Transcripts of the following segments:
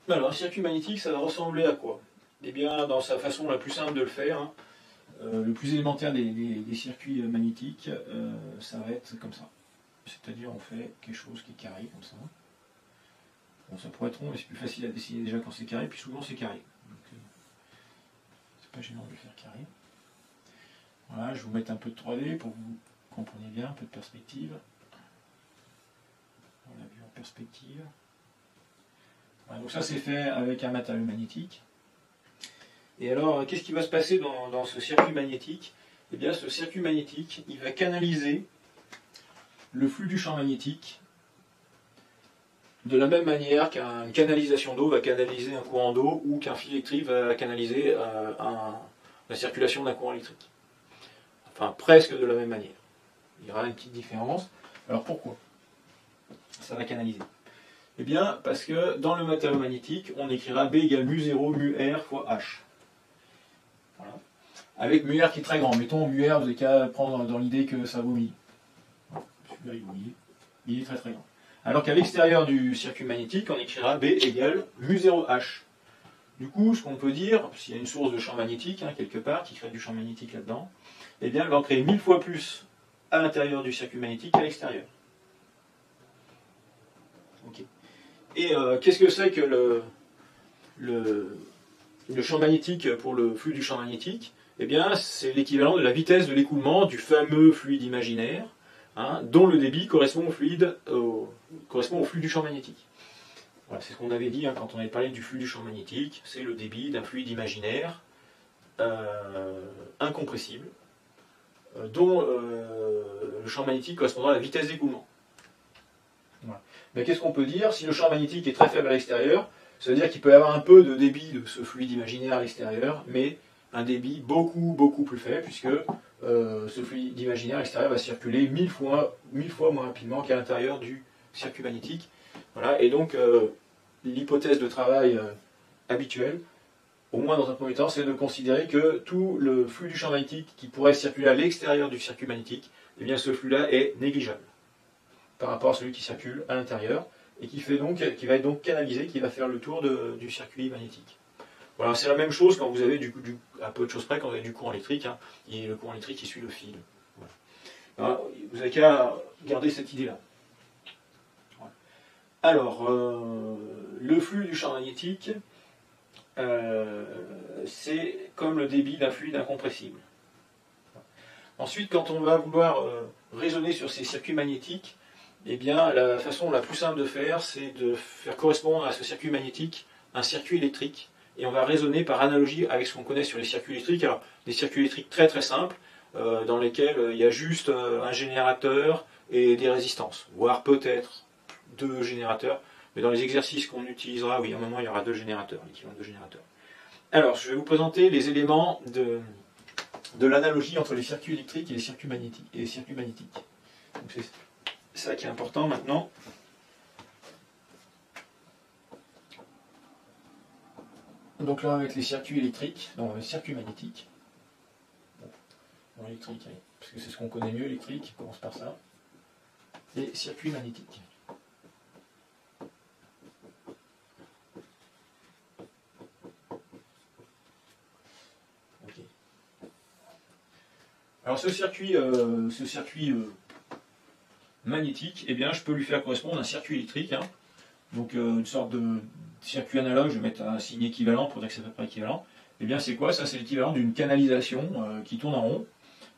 Alors, un circuit magnétique, ça va ressembler à quoi? Eh bien, dans sa façon la plus simple de le faire, hein, le plus élémentaire des circuits magnétiques, ça va être comme ça. C'est-à-dire, on fait quelque chose qui est carré, comme ça. Bon, ça pourrait être rond, mais c'est plus facile à dessiner déjà quand c'est carré, puis souvent c'est carré. C'est pas gênant de le faire carré. Voilà, je vais vous mettre un peu de 3D pour que vous compreniez bien, un peu de perspective. On l'a vu en perspective. Voilà, donc ça c'est fait avec un matériau magnétique. Et alors, qu'est-ce qui va se passer dans ce circuit magnétique? Eh bien, ce circuit magnétique, il va canaliser le flux du champ magnétique de la même manière qu'une canalisation d'eau va canaliser un courant d'eau ou qu'un fil électrique va canaliser la circulation d'un courant électrique. Enfin, presque de la même manière. Il y aura une petite différence. Alors pourquoi ça va canaliser? Eh bien, parce que dans le matériau magnétique, on écrira B égale mu0 mu R fois H. Voilà. Avec mu R qui est très grand. Mettons mu R, vous n'avez qu'à prendre dans l'idée que ça vaut 1000. Celui-là, il est très très grand. Alors qu'à l'extérieur du circuit magnétique, on écrira B égale mu0H. Du coup, ce qu'on peut dire, s'il y a une source de champ magnétique, hein, quelque part, qui crée du champ magnétique là-dedans, eh bien, elle va en créer 1000 fois plus à l'intérieur du circuit magnétique qu'à l'extérieur. Okay. Et qu'est-ce que c'est que le champ magnétique pour le flux du champ magnétique? Eh bien, c'est l'équivalent de la vitesse de l'écoulement du fameux fluide imaginaire, hein, dont le débit correspond au flux du champ magnétique. Voilà, c'est ce qu'on avait dit hein, quand on avait parlé du flux du champ magnétique, c'est le débit d'un fluide imaginaire incompressible, dont le champ magnétique correspondant à la vitesse d'écoulement. Voilà. Mais qu'est-ce qu'on peut dire? Si le champ magnétique est très faible à l'extérieur, ça veut dire qu'il peut y avoir un peu de débit de ce fluide imaginaire à l'extérieur, mais un débit beaucoup plus faible, puisque ce fluide imaginaire extérieur va circuler 1000 fois moins rapidement qu'à l'intérieur du circuit magnétique. Voilà, et donc l'hypothèse de travail habituelle, au moins dans un premier temps, c'est de considérer que tout le flux du champ magnétique qui pourrait circuler à l'extérieur du circuit magnétique, eh bien ce flux-là est négligeable par rapport à celui qui circule à l'intérieur et qui va être donc canalisé, qui va faire le tour du circuit magnétique. Voilà, c'est la même chose quand vous avez à peu de choses près quand vous avez du courant électrique, hein, et le courant électrique qui suit le fil. Voilà. Alors, vous n'avez qu'à garder cette idée-là. Voilà. Alors, le flux du champ magnétique, c'est comme le débit d'un fluide incompressible. Ensuite, quand on va vouloir raisonner sur ces circuits magnétiques, eh bien, la façon la plus simple de faire, c'est de faire correspondre à ce circuit magnétique un circuit électrique. Et on va raisonner par analogie avec ce qu'on connaît sur les circuits électriques. Alors, des circuits électriques très très simples, dans lesquels il y a juste un générateur et des résistances, voire peut-être 2 générateurs. Mais dans les exercices qu'on utilisera, oui, à un moment, il y aura 2 générateurs, l'équivalent de 2 générateurs. Alors, je vais vous présenter les éléments de l'analogie entre les circuits électriques et les circuits magnétiques. Donc, c'est ça qui est important maintenant. Donc là, on va mettre les circuits électriques, donc les circuits magnétiques. Bon, électrique, parce que c'est ce qu'on connaît mieux, électrique, on commence par ça. Et circuits magnétiques. Okay. Alors ce circuit magnétique, eh bien, je peux lui faire correspondre un circuit électrique. Hein. Donc une sorte de circuit analogue, je vais mettre un signe équivalent pour dire que c'est à peu près équivalent. Eh bien c'est quoi? Ça c'est l'équivalent d'une canalisation qui tourne en rond.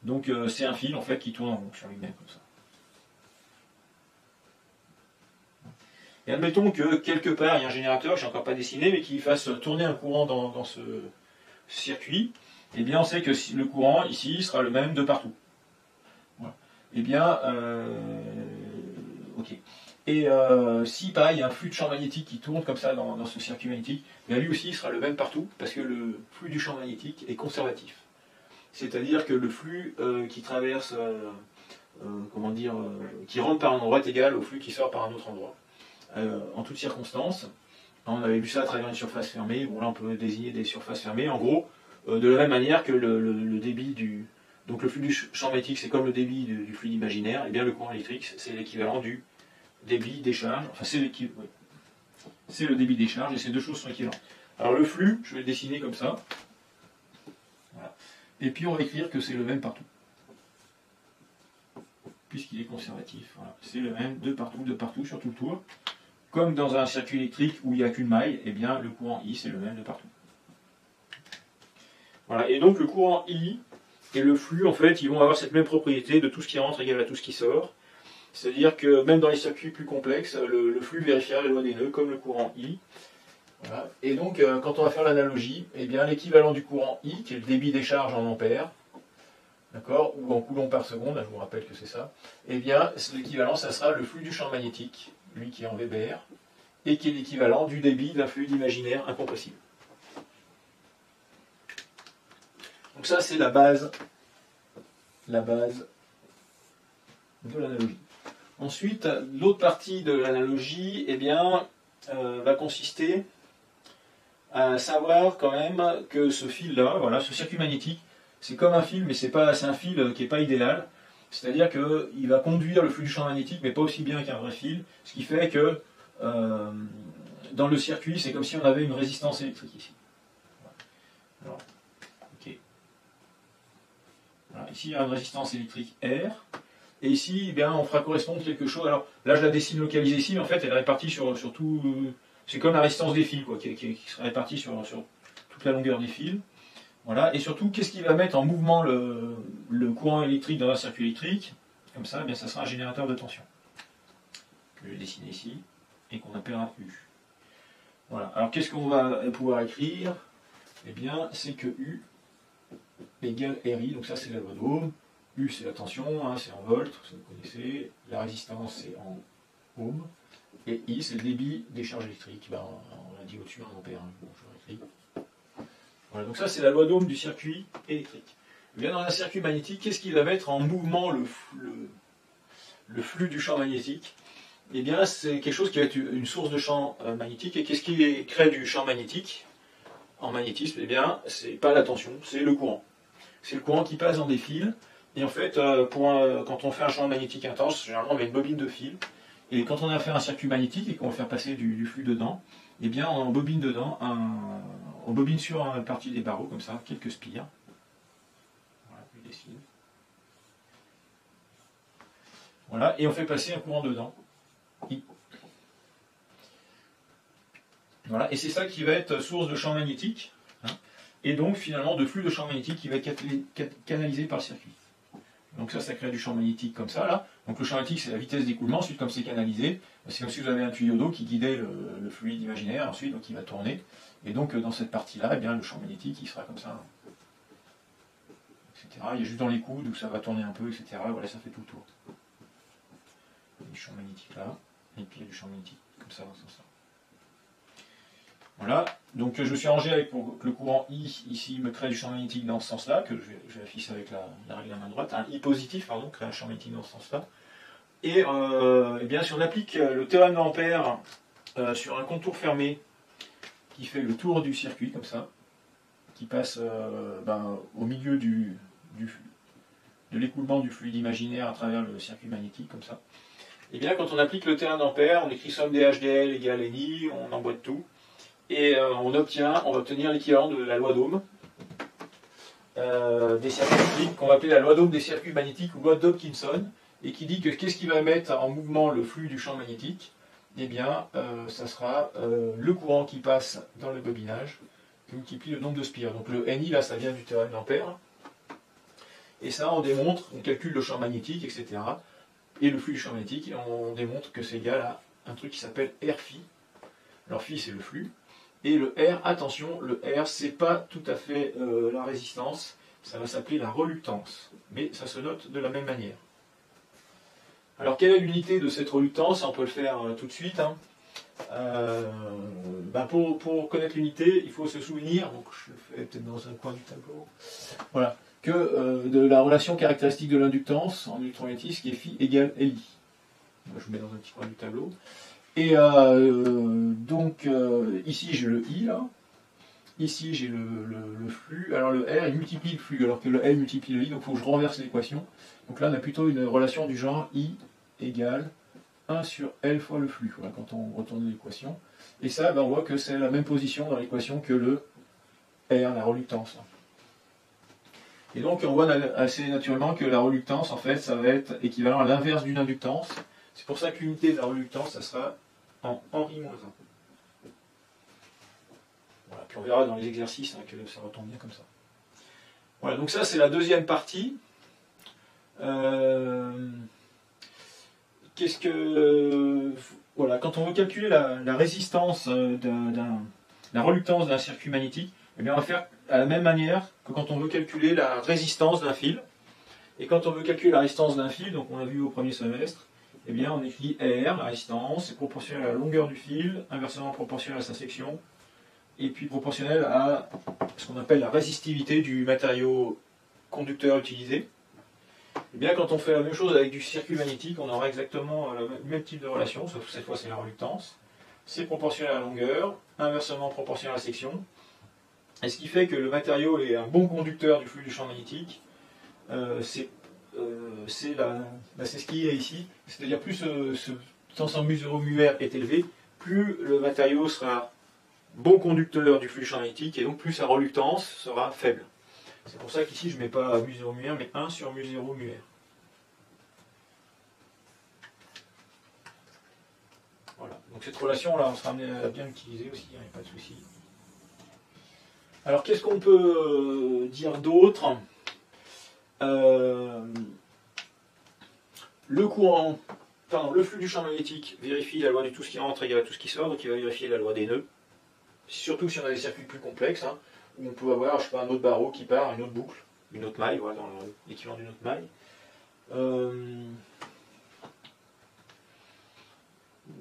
Donc c'est un fil en fait qui tourne en rond sur lui-même comme ça. Et admettons que quelque part il y a un générateur que je n'ai encore pas dessiné mais qui fasse tourner un courant dans ce circuit. Eh bien on sait que le courant ici sera le même de partout. Voilà. Eh bien ok. Et si pareil, il y a un flux de champ magnétique qui tourne comme ça dans ce circuit magnétique, bien lui aussi il sera le même partout, parce que le flux du champ magnétique est conservatif. C'est-à-dire que le flux qui traverse, qui rentre par un endroit est égal au flux qui sort par un autre endroit. En toutes circonstances, on avait vu ça à travers une surface fermée, bon là on peut désigner des surfaces fermées, en gros, de la même manière que le débit du... Donc le flux du champ magnétique c'est comme le débit du fluide imaginaire, et bien le courant électrique c'est l'équivalent du débit des charges, enfin c'est l'équivalent. Oui. c'est le débit des charges, et ces deux choses sont équivalentes. Alors le flux, je vais le dessiner comme ça. Voilà. Et puis on va écrire que c'est le même partout. Puisqu'il est conservatif. Voilà. C'est le même de partout, sur tout le tour. Comme dans un circuit électrique où il n'y a qu'une maille, eh bien le courant I, c'est le même de partout. Voilà. Et donc le courant I et le flux, en fait, ils vont avoir cette même propriété de tout ce qui rentre égale à tout ce qui sort. C'est-à-dire que même dans les circuits plus complexes, le flux vérifiera les lois des nœuds, comme le courant I. Voilà. Et donc, quand on va faire l'analogie, eh bien l'équivalent du courant I, qui est le débit des charges en ampères, d'accord, ou en coulombs par seconde, je vous rappelle que c'est ça, eh bien l'équivalent, ça sera le flux du champ magnétique, lui qui est en Weber, et qui est l'équivalent du débit d'un fluide imaginaire incompressible. Donc ça, c'est la base de l'analogie. Ensuite, l'autre partie de l'analogie, eh bien, va consister à savoir quand même que ce fil-là, voilà, ce circuit magnétique, c'est comme un fil, mais c'est un fil qui n'est pas idéal. C'est-à-dire qu'il va conduire le flux du champ magnétique, mais pas aussi bien qu'un vrai fil, ce qui fait que dans le circuit, c'est comme si on avait une résistance électrique ici. Alors, ok. Voilà, ici, il y a une résistance électrique R. Et ici, eh bien, on fera correspondre quelque chose. Alors là, je la dessine localisée ici, mais en fait, elle est répartie sur tout. C'est comme la résistance des fils, quoi, qui sera répartie sur toute la longueur des fils. Voilà. Et surtout, qu'est-ce qui va mettre en mouvement le courant électrique dans un circuit électrique? Comme ça, eh bien, ça sera un générateur de tension. Que je vais dessiner ici, et qu'on appellera U. Voilà. Alors, qu'est-ce qu'on va pouvoir écrire? Eh bien, c'est que U égale RI, donc ça, c'est la loi d'Ohm. U, c'est la tension, hein, c'est en volts, ça vous connaissez. La résistance, c'est en ohm. Et I, c'est le débit des charges électriques. Ben, on l'a dit au-dessus en ampères. Hein. Bon, je réécris. Voilà, donc ça, c'est la loi d'Ohm du circuit électrique. Et bien, dans un circuit magnétique, qu'est-ce qui va mettre en mouvement le flux du champ magnétique? Eh bien, c'est quelque chose qui va être une source de champ magnétique. Et qu'est-ce qui crée du champ magnétique en magnétisme? Eh bien, c'est pas la tension, c'est le courant. C'est le courant qui passe dans des fils. Et en fait, quand on fait un champ magnétique intense, généralement on met une bobine de fil. Et quand on a fait un circuit magnétique et qu'on va faire passer du flux dedans, eh bien on bobine dedans, on bobine sur une partie des barreaux comme ça, quelques spires. Voilà, je dessine. Voilà, et on fait passer un courant dedans. I. Voilà, et c'est ça qui va être source de champ magnétique, hein, et donc finalement de flux de champ magnétique qui va être canalisé par le circuit. Donc ça crée du champ magnétique comme ça, là. Donc le champ magnétique, c'est la vitesse d'écoulement. Ensuite, comme c'est canalisé, c'est comme si vous avez un tuyau d'eau qui guidait le fluide imaginaire. Ensuite, donc il va tourner. Et donc, dans cette partie-là, eh bien, le champ magnétique, il sera comme ça, etc. Il y a juste dans les coudes où ça va tourner un peu, etc. Voilà, ça fait tout le tour. Il y a du champ magnétique là. Et puis il y a du champ magnétique comme ça, dans ce sens-là. Voilà, donc je suis arrangé avec pour que le courant I, ici, me crée du champ magnétique dans ce sens-là, que je vais afficher avec la règle à main droite. Un I positif, pardon, crée un champ magnétique dans ce sens-là. Et eh bien, si on applique le théorème d'Ampère sur un contour fermé qui fait le tour du circuit, comme ça, qui passe au milieu de l'écoulement du fluide imaginaire à travers le circuit magnétique, comme ça, et bien, quand on applique le théorème d'Ampère, on écrit somme des HDL égale NI, on emboîte tout. Et on va obtenir l'équivalent de la loi d'Ohm des circuits électriques, qu'on va appeler la loi d'Ohm des circuits magnétiques ou loi d'Hopkinson, et qui dit que qu'est-ce qui va mettre en mouvement le flux du champ magnétique? Eh bien, ça sera le courant qui passe dans le bobinage, qui multiplie le nombre de spires. Donc le NI, là, ça vient du théorème d'Ampère. Et ça, on calcule le champ magnétique, etc. Et le flux du champ magnétique, et on démontre que c'est égal à un truc qui s'appelle R-phi. Alors phi, c'est le flux. Et le R, attention, le R, c'est pas tout à fait la résistance, ça va s'appeler la reluctance. Mais ça se note de la même manière. Alors, quelle est l'unité de cette reluctance? On peut le faire tout de suite. Hein. Pour connaître l'unité, il faut se souvenir, donc je le fais peut-être dans un coin du tableau, voilà, que de la relation caractéristique de l'inductance en électromagnétisme qui est phi égale Li. Moi, je vous mets dans un petit coin du tableau. Et ici j'ai le I là, ici j'ai le flux, alors le R il multiplie le flux alors que le L multiplie le I, donc il faut que je renverse l'équation. Donc là on a plutôt une relation du genre I égale 1 sur L fois le flux, voilà, quand on retourne l'équation. Et ça, ben, on voit que c'est la même position dans l'équation que le R, la reluctance. Et donc on voit assez naturellement que la reluctance, en fait, ça va être équivalent à l'inverse d'une inductance. C'est pour ça que l'unité de la reluctance, ça sera en Henry-1. Voilà, puis on verra dans les exercices, hein, que ça retombe bien comme ça. Voilà, donc ça c'est la deuxième partie. Qu'est-ce que... voilà, quand on veut calculer la résistance la reluctance d'un circuit magnétique, eh bien on va faire à la même manière que quand on veut calculer la résistance d'un fil. Et quand on veut calculer la résistance d'un fil, donc on l'a vu au premier semestre, eh bien on écrit R, la résistance, c'est proportionnel à la longueur du fil, inversement proportionnel à sa section, et puis proportionnel à ce qu'on appelle la résistivité du matériau conducteur utilisé. Et bien quand on fait la même chose avec du circuit magnétique, on aura exactement le même type de relation, sauf que cette fois c'est la reluctance. C'est proportionnel à la longueur, inversement proportionnel à la section. Et ce qui fait que le matériau est un bon conducteur du flux du champ magnétique, c'est ce qui est ici. C'est-à-dire plus ce ensemble mu0 mu r est élevé, plus le matériau sera bon conducteur du flux du champ magnétique, et donc plus sa reluctance sera faible. C'est pour ça qu'ici je ne mets pas mu0 mu r, mais 1 sur mu0 mu r. Voilà. Donc cette relation-là, on sera amené à bien l'utiliser aussi, il n'y a pas de souci. Alors qu'est-ce qu'on peut dire d'autre? Le courant, pardon, le flux du champ magnétique vérifie la loi de tout ce qui rentre égale à tout ce qui sort, donc il va vérifier la loi des nœuds. Surtout si on a des circuits plus complexes, hein, où on peut avoir, je sais pas, un autre barreau qui part, une autre boucle, une autre maille, voilà, dans l'équivalent d'une autre maille.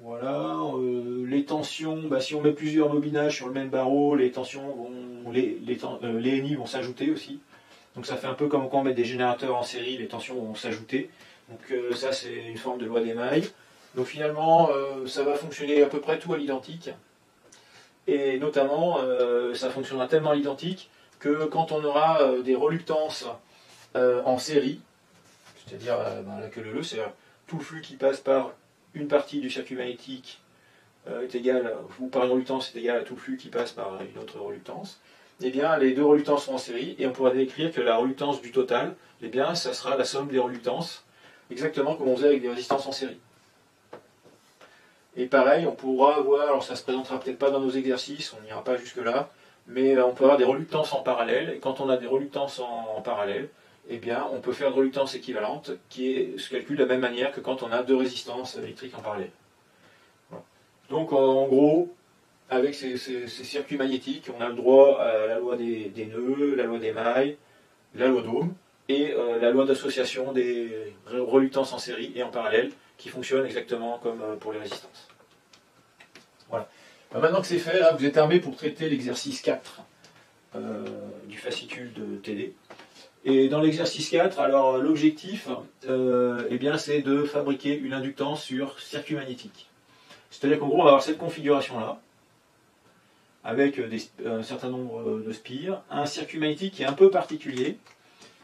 Voilà, les tensions, bah, si on met plusieurs bobinages sur le même barreau, les tensions vont, les NI vont s'ajouter aussi. Donc ça fait un peu comme quand on met des générateurs en série, les tensions vont s'ajouter. Donc ça c'est une forme de loi des mailles. Donc finalement ça va fonctionner à peu près tout à l'identique. Et notamment ça fonctionnera tellement à l'identique que quand on aura des reluctances en série, c'est-à-dire la queue leu, c'est tout le flux qui passe par une partie du circuit magnétique est égal, ou par une reluctance est égal à tout le flux qui passe par une autre reluctance, eh bien les deux reluctances sont en série, et on pourra décrire que la reluctance du total, eh bien ça sera la somme des reluctances, exactement comme on faisait avec des résistances en série. Et pareil, on pourra voir, alors ça se présentera peut-être pas dans nos exercices, on n'ira pas jusque là, mais on peut avoir des reluctances en parallèle, et quand on a des reluctances en parallèle, eh bien on peut faire une reluctance équivalente qui se calcule de la même manière que quand on a deux résistances électriques en parallèle. Voilà. Donc en gros, avec ces circuits magnétiques, on a le droit à la loi des nœuds, la loi des mailles, la loi d'Ohm, et la loi d'association des reluctances en série et en parallèle, qui fonctionne exactement comme pour les résistances. Voilà. Maintenant que c'est fait, là, vous êtes armé pour traiter l'exercice 4 du fascicule de TD. Et dans l'exercice 4, alors l'objectif, eh bien, c'est de fabriquer une inductance sur circuit magnétique. C'est-à-dire qu'en gros, on va avoir cette configuration-là, avec un certain nombre de spires, un circuit magnétique qui est un peu particulier,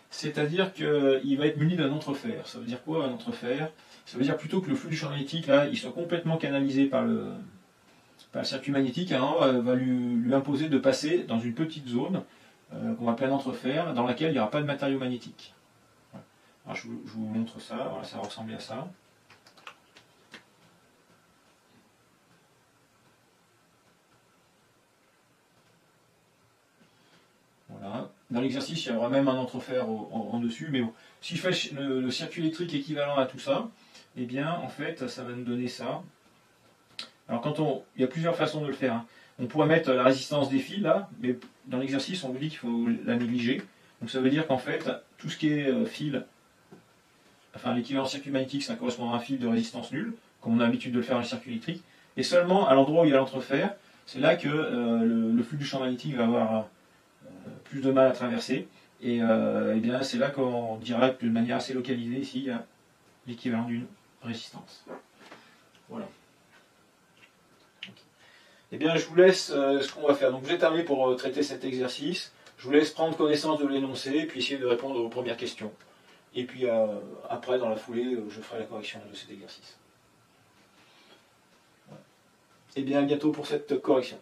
c'est-à-dire qu'il va être muni d'un entrefer. Ça veut dire quoi un entrefer? Ça veut dire plutôt que le flux du champ magnétique, là, il soit complètement canalisé par le circuit magnétique, alors va lui imposer de passer dans une petite zone qu'on va appeler un entrefer, dans laquelle il n'y aura pas de matériau magnétique. Voilà. Alors, je vous montre ça, voilà, ça va ressembler à ça. Voilà. Dans l'exercice, il y aura même un entrefer en dessus, mais bon, si je fais le circuit électrique équivalent à tout ça, eh bien, en fait, ça va nous donner ça. Alors, il y a plusieurs façons de le faire, hein. On pourrait mettre la résistance des fils là, mais dans l'exercice, on vous dit qu'il faut la négliger. Donc, ça veut dire qu'en fait, tout ce qui est fil, enfin l'équivalent circuit magnétique, ça correspond à un fil de résistance nulle, comme on a l'habitude de le faire dans le circuit électrique. Et seulement à l'endroit où il y a l'entrefer, c'est là que le flux du champ magnétique va avoir plus de mal à traverser. Et eh bien, c'est là qu'on dira que de manière assez localisée, ici, il y a l'équivalent d'une résistance. Voilà. Eh bien, je vous laisse ce qu'on va faire. Donc, vous êtes armés pour traiter cet exercice. Je vous laisse prendre connaissance de l'énoncé et puis essayer de répondre aux premières questions. Et puis, après, dans la foulée, je ferai la correction de cet exercice. Et bien à bientôt pour cette correction.